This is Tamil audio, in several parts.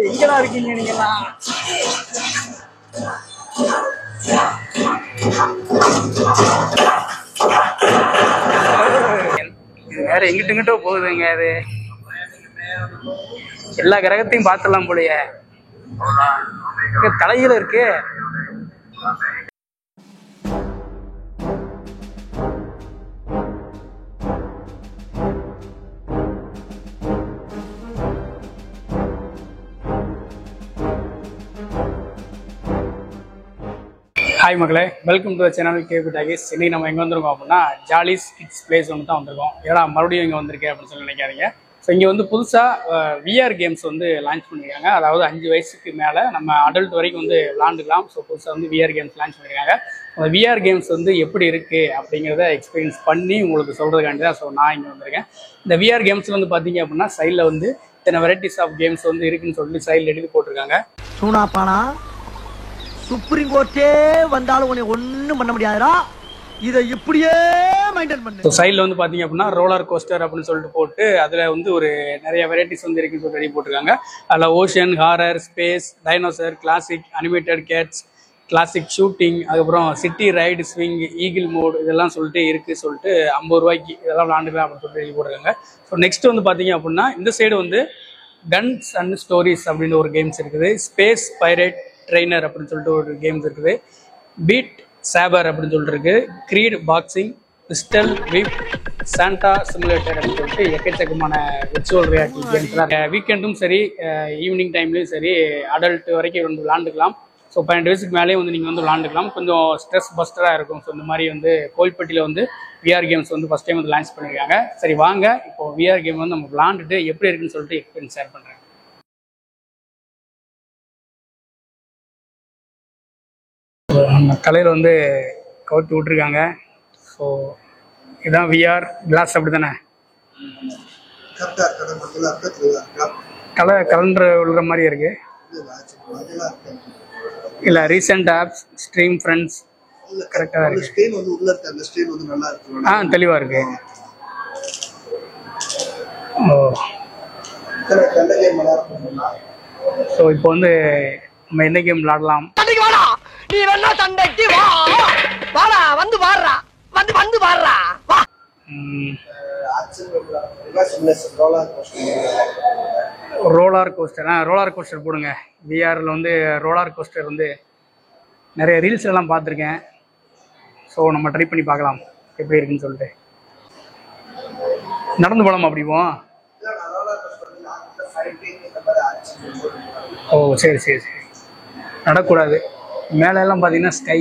எங்கடா இருக்கீங்க நீங்கலாம்? வேற எங்கிட்ட போகுதுங்க. அது எல்லா கிரகத்தையும் பார்த்துடலாம் போலயே. தலையில இருக்கு. ஹாய் மக்களே, welcome to channel KB talkies. இன்னைக்கு நம்ம எங்கே வந்திருக்கோம் அப்படின்னா ஜாலிஸ் கிட்ஸ் பிளேஸ் ஒன்று தான் வந்திருக்கோம். ஏன்னா மறுபடியும் இங்கே வந்திருக்கேன் அப்படின்னு சொல்லி நினைக்காதீங்க. ஸோ இங்கே வந்து புதுசாக விஆர் கேம்ஸ் வந்து லான்ச் பண்ணியிருக்காங்க. அதாவது 5 வயசுக்கு மேலே நம்ம அடல்ட் வரைக்கும் வந்து விளாண்டுக்கலாம். ஸோ புதுசாக வந்து விஆர் கேம்ஸ் லான்ச் பண்ணியிருக்காங்க. அந்த விஆர் கேம்ஸ் வந்து எப்படி இருக்குது அப்படிங்கிறத எக்ஸ்பீரியன்ஸ் பண்ணி உங்களுக்கு சொல்கிறதுக்காண்டி தான் ஸோ நான் இங்கே வந்திருக்கேன். இந்த விஆர் கேம்ஸில் வந்து பார்த்தீங்க அப்படின்னா சைடில் வந்து இத்தனை வெரைட்டிஸ் ஆஃப் கேம்ஸ் வந்து இருக்குன்னு சொல்லிட்டு சைடில் எடுத்து போட்டிருக்காங்க. சூனாப்பானா சுப்ரீம் கோர்ட்டே வந்தாலும் உன்னை ஒன்றும் பண்ண முடியாதுடா, இதை இப்படியே மெயின்டைன் பண்ணு. ஸோ சைடில் வந்து பார்த்தீங்க அப்படின்னா ரோலர் கோஸ்டர் அப்படின்னு சொல்லிட்டு போட்டு அதில் வந்து ஒரு நிறைய வெரைட்டிஸ் வந்து இருக்குன்னு சொல்லி ரெடி போட்டிருக்காங்க. அதில் ocean, horror, space, dinosaur, classic, animated cats, classic shooting, அதுக்கப்புறம் city ride, swing, eagle mode இதெல்லாம் சொல்லிட்டு இருக்குது. சொல்லிட்டு 50 ரூபாய்க்கு இதெல்லாம் விளாண்டுக்கலாம் அப்படின்னு சொல்லிட்டு ரெடி போட்டிருக்காங்க. ஸோ நெக்ஸ்ட் வந்து பார்த்தீங்க அப்படின்னா இந்த சைடு வந்து கன்ஸ் அண்ட் ஸ்டோரிஸ் அப்படின்னு ஒரு கேம்ஸ் இருக்குது. ஸ்பேஸ் பைரேட் ட்ரெயினர் அப்படின்னு சொல்லிட்டு ஒரு கேம்ஸ் இருக்குது. பீட் சாபர் அப்படின்னு சொல்லிட்டு இருக்கு. Creed boxing, pistol whip, Santa simulator அப்படின்னு சொல்லிட்டு எக்கச்சக்கமான விர்ச்சுவல் ரியாலிட்டி கேம்ஸ்லாம் வீக்கெண்டும் சரி ஈவினிங் டைம்லேயும் சரி அடல்ட் வரைக்கும் வந்து விளாண்டுக்கலாம். ஸோ 12 வயசுக்கு மேலேயே வந்து நீங்கள் வந்து விளாண்டுக்கலாம். கொஞ்சம் ஸ்ட்ரெஸ் பஸ்டராக இருக்கும். ஸோ இந்த மாதிரி வந்து கோயில்பட்டியில் வந்து விஆர் கேம்ஸ் வந்து ஃபஸ்ட் டைம் வந்து லான்ச் பண்ணியிருக்காங்க. சரி வாங்க இப்போ விஆர் கேம் வந்து நம்ம விளாண்டுட்டு எப்படி இருக்குன்னு சொல்லிட்டு எக்ஸ்பீரியன்ஸ் ஷேர் பண்ணுறேன். நம்ம தலையில் வந்து கவுத்து விட்ருக்காங்க. ஸோ இதுதான் விஆர் கிளாஸ் அப்படி தானே? கலண்டர் விழுற மாதிரி இருக்கு. இல்லை ரீசெண்ட் ஆப்ஸ் ஸ்ட்ரீம் ஃப்ரெண்ட்ஸ் கரெக்டாக இருக்கு. தெளிவாக இருக்கு. ஓ ஸோ இப்போ வந்து நம்ம எந்த கேம் விளாடலாம்? நீ வேணா சண்டைக்கு வா, வாடா வந்து வாடுறா, வந்து வாடுறா வா. ரோலர் கோஸ்டர் போடுங்க. விஆரில் வந்து ரோலர் கோஸ்டர் வந்து நிறைய ரீல்ஸ் எல்லாம் பார்த்துருக்கேன். ஸோ நம்ம ட்ரை பண்ணி பார்க்கலாம் எப்படி இருக்குன்னு சொல்லிட்டு. நடந்து போகலாமா அப்படிவோம்? ஓ சரி சரி சரி, நடக்கூடாது. மேலே எல்லாம் பார்த்தீங்கன்னா ஸ்கை.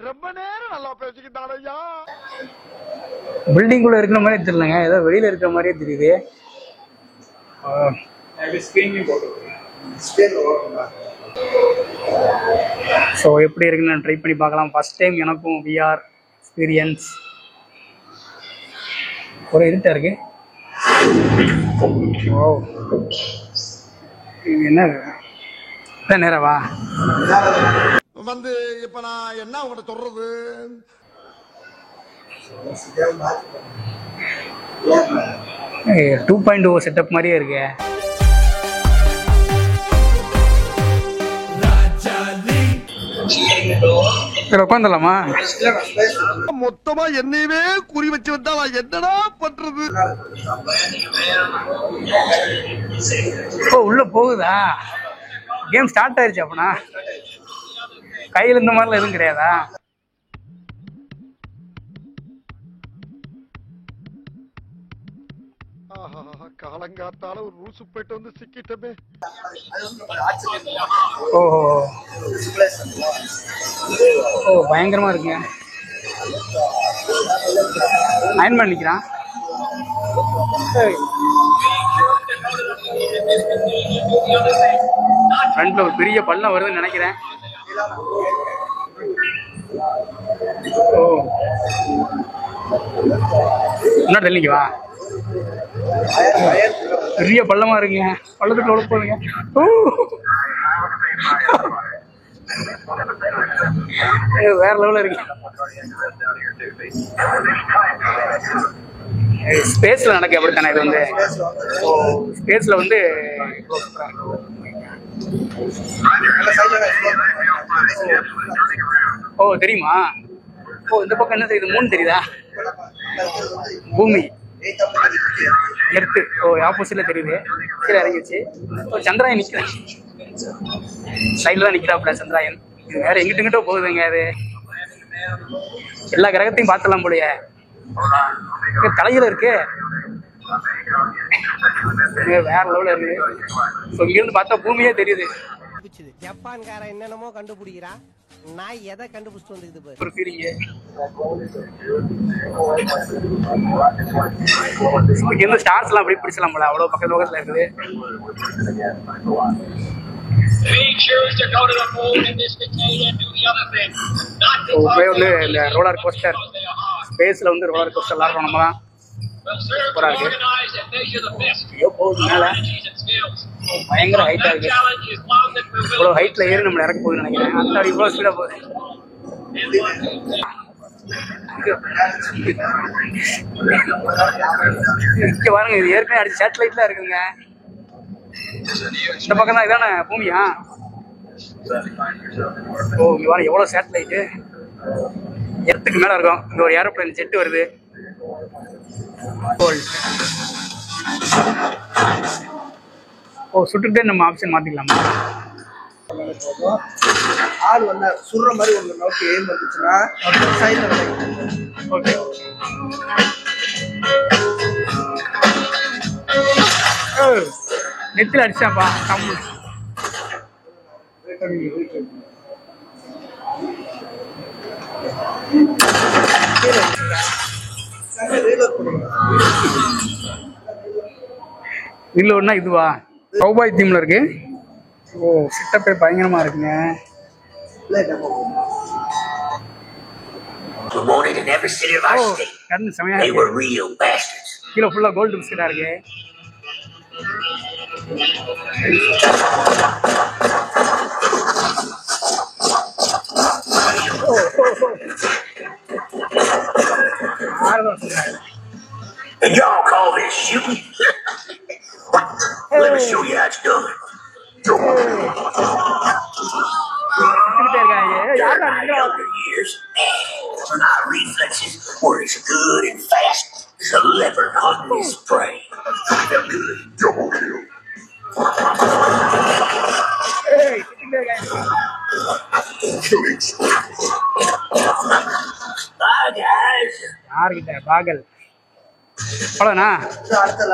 ரொம்ப நேரம் நல்லா பேசிக்கிட்டாரையா. பில்டிங்குள்ள இருக்கிற மாதிரியே தெரியலங்க, ஏதோ வெளியில இருக்கிற மாதிரியே தெரியுது. ஸோ எப்படி இருக்குன்னு நான் ட்ரை பண்ணி பார்க்கலாம். ஃபர்ஸ்ட் டைம் எனக்கும் விஆர் எக்ஸ்பீரியன்ஸ். ஒரு இருட்டா இருக்கு. ஓ என்ன நேரவா வந்து இப்ப நான் என்ன உங்கள்கிட்ட சொல்றது? 2.0 செட்டப் மாதிரியே இருக்கு. உட்காந்துலாமா? மொத்தமா என்னையவே குறி வச்சு வந்தா நான் என்னடா பண்றது? ஓ உள்ள போகுதா? கேம் ஸ்டார்ட் ஆயிருச்சு. அப்பனா கையில் இந்த மாதிரிலாம் எதுவும் கிடையாதா? காலங்காத்தால ஒரு ரூசு போயிட்டு வந்து சிக்கிட்டமே. ஓஹோ ஓ பயங்கரமா இருக்குங்க. அயன் பண்ணிக்கிறான். ஃப்ரண்ட்ல ஒரு பெரிய பள்ளம் வருதுன்னு நினைக்கிறேன். ஓ இன்னும் டெல்லிக்கு வா. பெரிய பள்ளமா இருக்குங்க. பள்ளத்துக்கு உள்ள போதுங்க. வேற லெவல்ல இருக்கு. ஸ்பேஸ்ல நடக்க எப்படி தானே இது வந்து. ஸோ ஸ்பேஸ்ல வந்து ஓ தெரியுமா? ஓ இந்த பக்கம் என்ன தெரியுது? மூணு தெரியுதா? பூமி எர்த்து. ஓ ஆப்போசிட்ல தெரியுது. கீழே இறங்கிச்சு. ஓ சந்திராயன் நிற்கிறேன். சைடில் தான் நிற்கிறாப்புல சந்திராயன். இது வேற எங்கிட்ட போகுதுங்க. அது எல்லா கிரகத்தையும் பார்த்துலாம் போலையே. தலையில இருக்கு. வேற லெவலில் இருக்குது. ஸோ இங்கிருந்து பார்த்தா பூமியே தெரியுது. ஜப்பான்கார என்னென்னமோ கண்டுபிடிக்கிறா, நான் எதை கண்டுபிடிச்சிட்டு வந்துக்குது ஒரு ஃபீலிங்கு. இங்கிருந்து ஸ்டார்ஸ்லாம் அப்படி பிடிச்சலாம் போல. அவ்வளோ பக்கத்தில் இருக்குது. வந்து இந்த ரோலர் கோஸ்டர் ஸ்பேஸ்ல வந்து ரோலர் கோஸ்டர் விளாடுறோம் நம்ம தான். சூப்பரா இருக்கு. ஐயோ போகுது மேல. பயங்கர ஹைட்டா இருக்கு. இவ்வளவு ஹைட்ல ஏறி நம்மள இறக்க போகுதுன்னு நினைக்கிறேன். அந்த இவ்வளவு ஸ்பீடா போகுது. இங்க பாருங்க, இது ஏற்கனவே அடிச்சு சேட்டலைட்ல இருக்குங்க. இந்த பக்கம் தான் இதானே பூமியா? ஓ இங்க பாருங்க எவ்வளவு சேட்டலைட்டு. எர்த்துக்கு மேல இருக்கும். இங்க ஒரு ஏரோப்ளேன் ஜெட் வருது. ஓ சுட்டுட்டே நம்ம ஆப்ஷன் மாத்திக்கலாமா? ஆள் வந்து சுடுற மாதிரி ஒரு நோக்கி எய்ம் வந்துச்சுன்னா சைடில் ஓகே. நெத்தில அடிச்சாப்பா கம்பு. இதுல ஒன்னா இதுவா கௌபாய் தீம்ல இருக்கு. ஓ சிட்டப்பே பயங்கரமா இருக்குங்க. கண்ணு செமையா இருக்கு. கீழே ஃபுல்லா கோல்டு பிஸ்கட்டா இருக்கு. And y'all call this shooting? Let me show you how it's done. Younger years, my reflexes were as good and fast as a leopard hunting his prey. Felt good. Double kill. Bye guys. யார்கிட்ட பாகல் அவ்வளோண்ணா.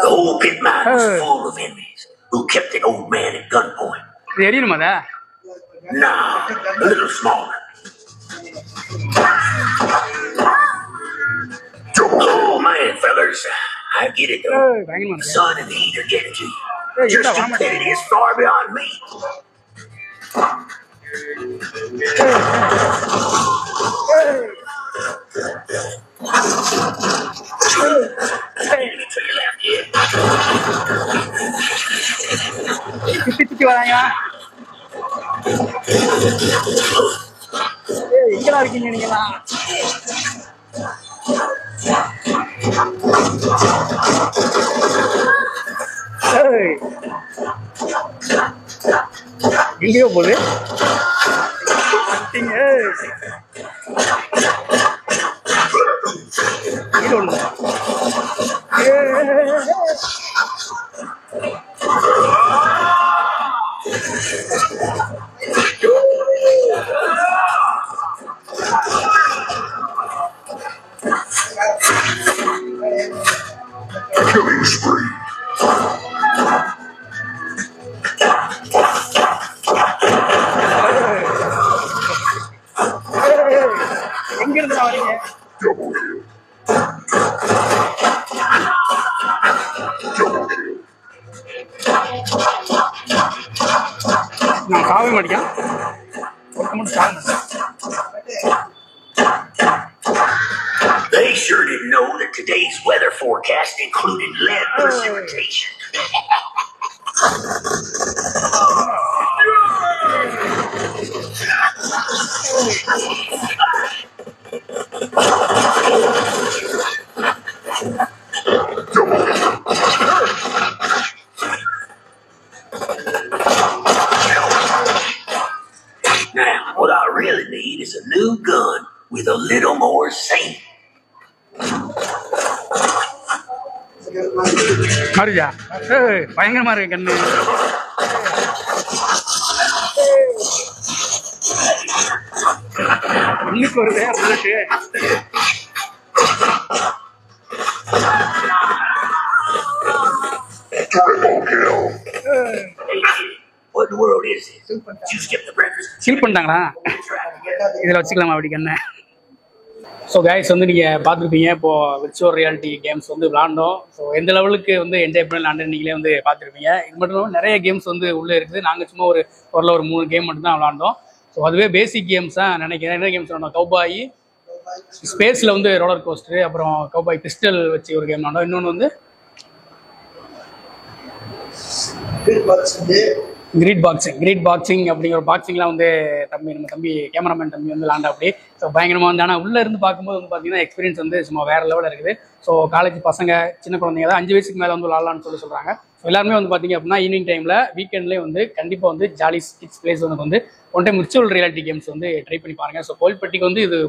The whole pit mine was full of enemies who kept the old man at gunpoint. இது எரியணுமா? அதை Nah, a little smaller. Oh man, fellas, I get it though. பயங்கரமா The இருக்கு. sun and the heat are getting to you. Your stupidity is far beyond me. சுத்தி வராங்க. எங்கடா இருக்கீங்க நீங்களா? எங்கேயோ போகுது. Killing spree. எங்க இருந்து வரீங்க? Double kill. நான் சாவே மாட்டேன். ஒருத்த மட்டும் சாக மாட்டேன். They sure didn't know that today's weather forecast included lead precipitation. little more sane. மாறுஜா பயங்கரமா இருக்கு கண்ணு. இன்னைக்கு வருது bullet. Triple kill. What in the world is this? Did you skip the breakfast? Seal பண்ணிட்டாங்களா? இதில் வச்சுக்கலாமா அப்படி கண்ணு? ஸோ கைஸ் வந்து நீங்கள் பார்த்துருப்பீங்க, இப்போது விர்ச்சுவல் ரியாலிட்டி கேம்ஸ் வந்து விளாண்டோம். ஸோ எந்த லெவலுக்கு வந்து என்ஜாய் பண்ணி விளாண்டு நீங்களே வந்து பார்த்துருப்பீங்க. இது மட்டும் இல்லாமல் நிறைய கேம்ஸ் வந்து உள்ளே இருக்குது. நாங்கள் சும்மா ஒரு 3 கேம் மட்டும் தான் விளாண்டோம். ஸோ அதுவே பேசிக் கேம்ஸ் தான் நினைக்கிறேன். என்ன கேம்ஸ் விளாண்டோம்? கௌபாய், ஸ்பேஸில் வந்து ரோலர் கோஸ்டரு, அப்புறம் கௌபாய் பிஸ்டல் வச்சு ஒரு கேம் விளாண்டோம். இன்னொன்று வந்து கிரீட் பாக்ஸிங் அப்படிங்கிற பாக்ஸிங்லாம் வந்து நம்ம தம்பி கேமராமேன் தம்பி வந்து விளாண்டா அப்படி. ஸோ பயங்கரமாக வந்து ஆனால் உள்ளே இருந்து பார்க்கும்போது வந்து பார்த்தீங்கன்னா எக்ஸ்பீரியன்ஸ் வந்து சும்மா வேறு லெவலில் இருக்குது. ஸோ காலேஜ் பசங்க, சின்ன குழந்தைங்க தான் 5 வயசுக்கு மேலே வந்து விளாட்லான்னு சொல்கிறாங்க. ஸோ எல்லாருமே வந்து பார்த்தீங்க அப்படின்னா ஈவினிங் டைமில் வீக்கெண்ட்லேயே வந்து கண்டிப்பாக வந்து ஜாலி கிட்ஸ் பிளேஸ் வந்து one time virtual reality games வந்து ட்ரை பண்ணி பாருங்கள். ஸோ கோயில்பட்டிக்கு வந்து இது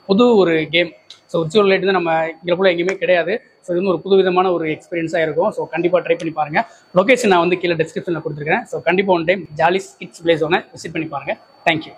புது ஒரு கேம். ஸோ விர்ச்சுவல் ரியாலிட்டி தான் நம்ம இங்கே எங்கேயுமே கிடையாது. ஸோ இது வந்து ஒரு புது விதமான ஒரு எக்ஸ்பீரியன்ஸாக இருக்கும். ஸோ கண்டிப்பாக ட்ரை பண்ணி பாருங்கள். லொகேஷன் நான் வந்து கீழே டிஸ்கிரிப்ஷனில் கொடுத்துருக்கேன். ஸோ கண்டிப்பாக one time jolly kids place ஒன்று விசிட் பண்ணி பாருங்கள். தேங்க்யூ.